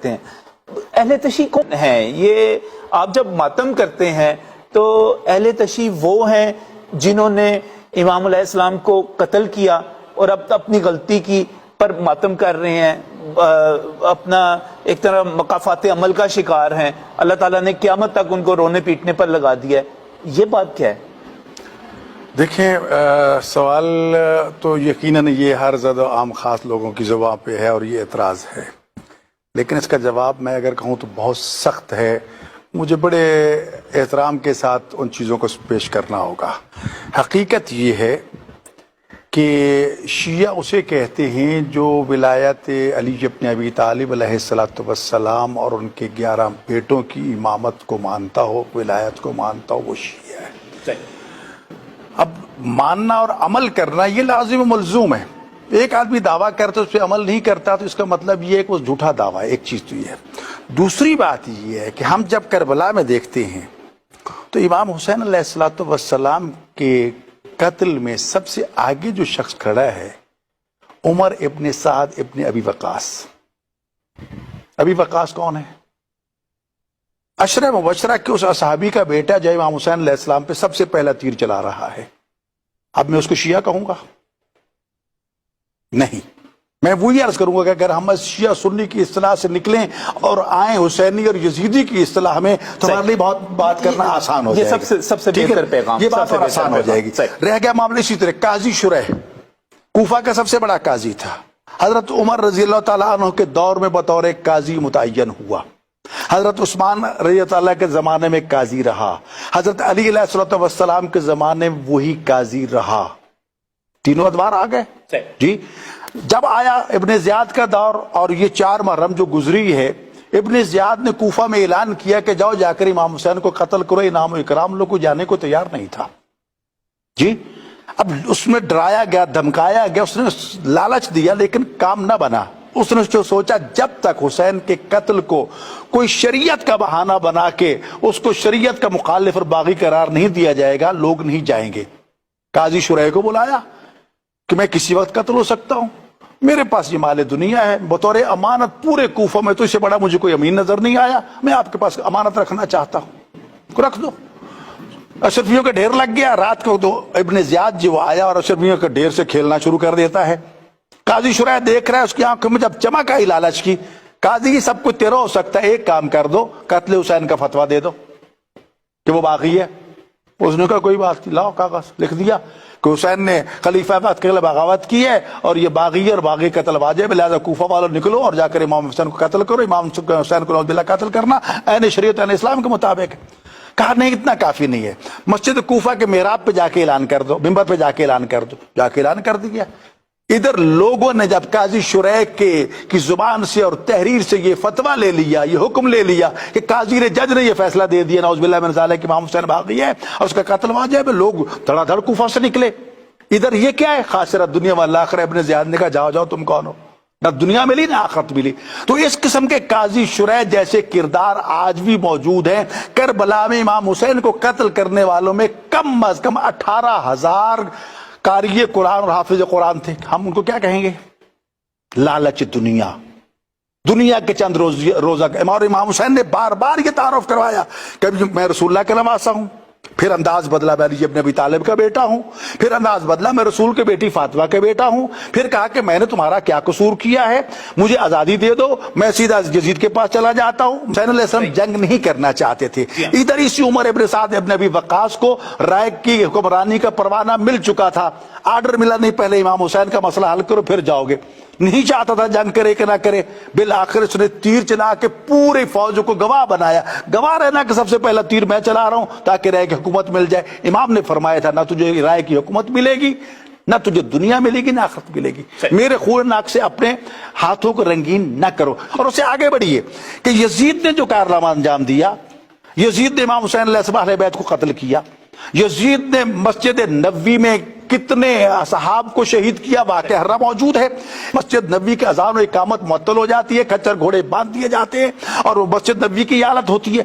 کرتے ہیں. اہل تشیع کون ہیں؟ یہ آپ جب ماتم کرتے ہیں تو اہل تشیع وہ ہیں جنہوں نے امام علیہ السلام کو قتل کیا اور اب اپنی غلطی کی پر ماتم کر رہے ہیں، اپنا ایک طرح مقافات عمل کا شکار ہیں، اللہ تعالیٰ نے قیامت تک ان کو رونے پیٹنے پر لگا دیا ہے. یہ بات کیا ہے؟ دیکھیں، سوال تو یقیناً یہ ہر زد و عام خاص لوگوں کی زبان پہ ہے اور یہ اعتراض ہے، لیکن اس کا جواب میں اگر کہوں تو بہت سخت ہے. مجھے بڑے احترام کے ساتھ ان چیزوں کو پیش کرنا ہوگا. حقیقت یہ ہے کہ شیعہ اسے کہتے ہیں جو ولایت علی ابن ابی طالب علیہ السلام اور ان کے 11 بیٹوں کی امامت کو مانتا ہو، ولایت کو مانتا ہو، وہ شیعہ ہے. اب ماننا اور عمل کرنا یہ لازم و ملزوم ہے. ایک آدمی دعویٰ کرتا اس پہ عمل نہیں کرتا تو اس کا مطلب یہ ہے کہ وہ جھوٹا دعویٰ ہے. ایک چیز تو یہ ہے. دوسری بات یہ ہے کہ ہم جب کربلا میں دیکھتے ہیں تو امام حسین علیہ السلام کے قتل میں سب سے آگے جو شخص کھڑا ہے عمر ابن سعد ابن ابی وقاص. ابی وقاص کون ہے؟ عشرہ مبشرہ کے اس صحابی کا بیٹا جو امام حسین علیہ السلام پہ سب سے پہلا تیر چلا رہا ہے. اب میں اس کو شیعہ کہوں گا؟ نہیں. میں وہی عرض کروں گا کہ اگر ہم شیعہ سنی کی اصطلاح سے نکلیں اور آئیں حسینی اور یزیدی کی اصطلاح میں تو ہمارے لیے بہت بات کرنا آسان ہو جائے گا. یہ سب سے بہتر پیغام، یہ بات آسان ہو جائے گی. رہ گیا معاملہ اسی طرح قاضی شریح، کوفہ کا سب سے بڑا قاضی تھا. حضرت عمر رضی اللہ تعالیٰ عنہ کے دور میں بطور ایک قاضی متعین ہوا. حضرت عثمان رضی اللہ تعالیٰ کے زمانے میں قاضی رہا. حضرت علی علیہ السلام کے زمانے میں وہی قاضی رہا. تینوں ادوار آ گئے. جی جب آیا ابن زیاد کا دور اور یہ 4 محرم جو گزری ہے، ابن زیاد نے کوفہ میں اعلان کیا کہ جاؤ جا کر امام حسین کو قتل کرو. انعام و اکرام لوگ کو جانے کو تیار نہیں تھا. جی اب اس میں ڈرایا گیا، دھمکایا گیا، اس نے لالچ دیا لیکن کام نہ بنا. اس نے جو سوچا جب تک حسین کے قتل کو کوئی شریعت کا بہانہ بنا کے اس کو شریعت کا مخالف اور باغی قرار نہیں دیا جائے گا لوگ نہیں جائیں گے. قاضی شریح کو بلایا کہ میں کسی وقت قتل ہو سکتا ہوں، میرے پاس یہ مال دنیا ہے، بطور امانت پورے کوفہ میں تو اس سے بڑا مجھے کوئی امین نظر نہیں آیا، میں آپ کے پاس امانت رکھنا چاہتا ہوں، رکھ دو. اشرفیوں کا ڈھیر لگ گیا. رات کو تو ابن زیاد جو آیا اور اشرفیوں کا ڈھیر سے کھیلنا شروع کر دیتا ہے. قاضی شریح دیکھ رہا ہے، اس کی آنکھوں میں جب چمک آئی لالچ کی، قاضی سب کچھ تیرا ہو سکتا ہے، ایک کام کر دو، قتل حسین کا فتویٰ دے دو کہ وہ باغی ہے. اس نے کہا کوئی بات نہیں، لاؤ کاغذ. لکھ دیا کہ حسین نے خلیفہ بعد کے خلاف بغاوت کی ہے اور یہ باغی اور باغی قتل واجب ہے، لہذا کوفہ والوں نکلو اور جا کر امام حسین کو قتل کرو. امام حسین کو نعوذ باللہ قتل کرنا عین شریعت عین اسلام کے مطابق. کہا نہیں اتنا کافی نہیں ہے، مسجد کوفہ کے محراب پہ جا کے اعلان کر دو، منبر پہ جا کے اعلان کر دو. جا کے اعلان کر دیا. ادھر لوگوں نے جب قاضی شریح کی زبان سے اور تحریر سے یہ فتویٰ لے لیا، یہ حکم لے لیا کہ قاضی نے، جج نے یہ فیصلہ دے دیا نعوذ باللہ من ذالک کہ امام حسین باغی ہے اور اس کا قتل واجب ہے، لوگ دھڑا دھڑ کوفہ سے نکلے. ادھر یہ کیا ہے؟ خاسرت دنیا والآخرہ. ابن زیاد نے کہا جاؤ جاؤ تم کون ہو؟ نہ دنیا ملی نہ آخرت ملی. تو اس قسم کے قاضی شریح جیسے کردار آج بھی موجود ہیں. کربلا میں امام حسین کو قتل کرنے والوں میں کم از کم 18,000 قاری قرآن اور حافظ قرآن تھے. ہم ان کو کیا کہیں گے؟ لالچ دنیا، دنیا کے چند روزہ. امام حسین نے بار بار یہ تعارف کروایا کہ میں رسول اللہ کا نواسا ہوں، پھر انداز بدلا میں علی ابن ابی طالب کا بیٹا ہوں، پھر انداز بدلا میں رسول کے بیٹی فاطمہ کا بیٹا ہوں، پھر کہا کہ میں نے تمہارا کیا قصور کیا ہے، مجھے آزادی دے دو، میں سیدھا یزید کے پاس چلا جاتا ہوں. حسین علیہ السلام جنگ نہیں کرنا چاہتے تھے. ادھر اسی عمر ابن سعد ابن ابی وقاص کو رائے کی حکمرانی کا پروانہ مل چکا تھا، آرڈر ملا نہیں پہلے امام حسین کا مسئلہ حل کرو پھر جاؤ گے. نہیں چاہتا تھا جنگ کرے کہ نہ کرے. بالآخر اس نے تیر چلا کے پورے فوج کو گواہ بنایا. گواہ رہنا کہ سب سے پہلا تیر میں چلا رہا ہوں تاکہ رائے کی حکومت مل جائے. امام نے فرمایا تھا نہ تجھے رائے کی حکومت ملے گی، نہ تجھے دنیا ملے گی، نہ آخرت ملے گی. میرے خون ناک سے اپنے ہاتھوں کو رنگین نہ کرو. اور اسے آگے بڑھیے کہ یزید نے جو کارنامہ انجام دیا، یزید نے امام حسین علیہ السلام اہل بیت کو قتل کیا. یزید نے مسجد نبوی میں کتنے اصحاب کو شہید کیا، واقعہ ہر موجود ہے. مسجد نبوی کے اذان و اقامت معطل ہو جاتی ہے، کچر گھوڑے باندھ دیے جاتے ہیں اور وہ مسجد نبوی کی حالت ہوتی ہے.